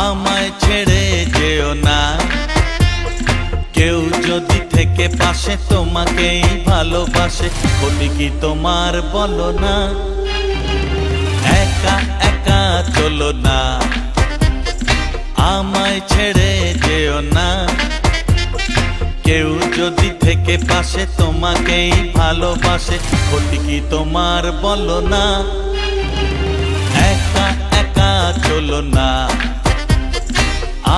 আমায় ছেড়ে যেও না, কেউ যদি থেকে পাশে তোমাকেই ভালোবাসে, ক্ষতি কি তোমার বলো না? একা একা চলো না, আমায় ছেড়ে যেও না, কেউ যদি থেকে পাশে তোমাকেই ভালোবাসে, ক্ষতি কি তোমার বলো না? একা একা চলো না,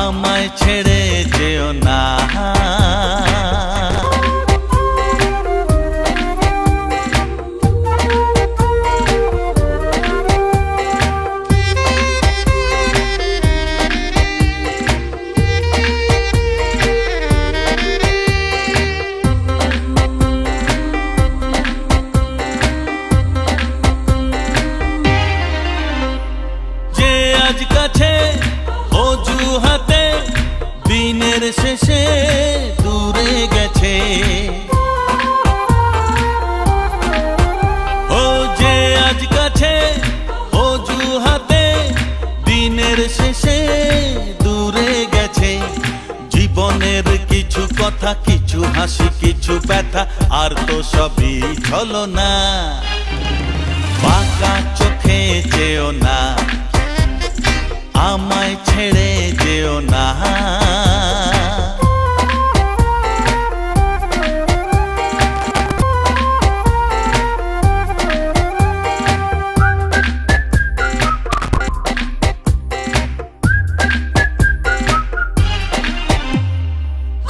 আমায় ছেড়ে যেও না। আজ কাছে অজুহাতে দিনের শেষে দূরে গেছে, ও যে আজ কাছে অজুহাতে দিনের শেষে দূরে গেছে। জীবনের কিছু কথা, কিছু হাসি, কিছু ব্যথা, আর তো সবই ছলনা। বাঁকা চোখে যেও না, আমায় ছেড়ে যেও না।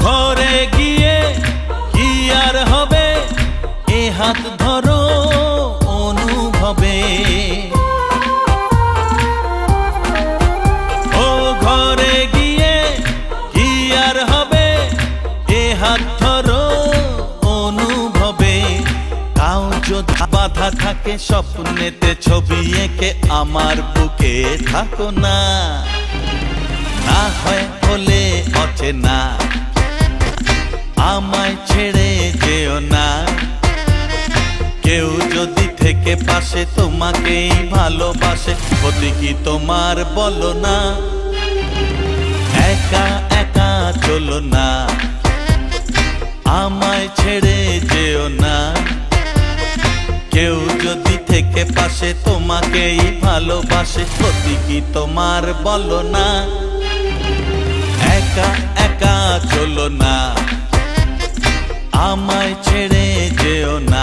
ঘরে গিয়ে কি আর হবে, এ হাত ধরো অনুভবে। বাধা থাকে স্বপ্নেতে ছবি এঁকে, আমার বুকে থাকো না। না হয় হলে অচেনা, আমায় ছেড়ে যেও না, কেউ যদি থেকে পাশে তোমাকেই ভালোবাসে, ক্ষতি কি তোমার বলো না? একা একা চলো না, আমায় ছেড়ে যেও না, কেউ যদি থেকে পাশে তোমাকেই ভালোবাসে, ক্ষতি কি তোমার বলো না? একা একা চলো না, আমায় ছেড়ে যেও না।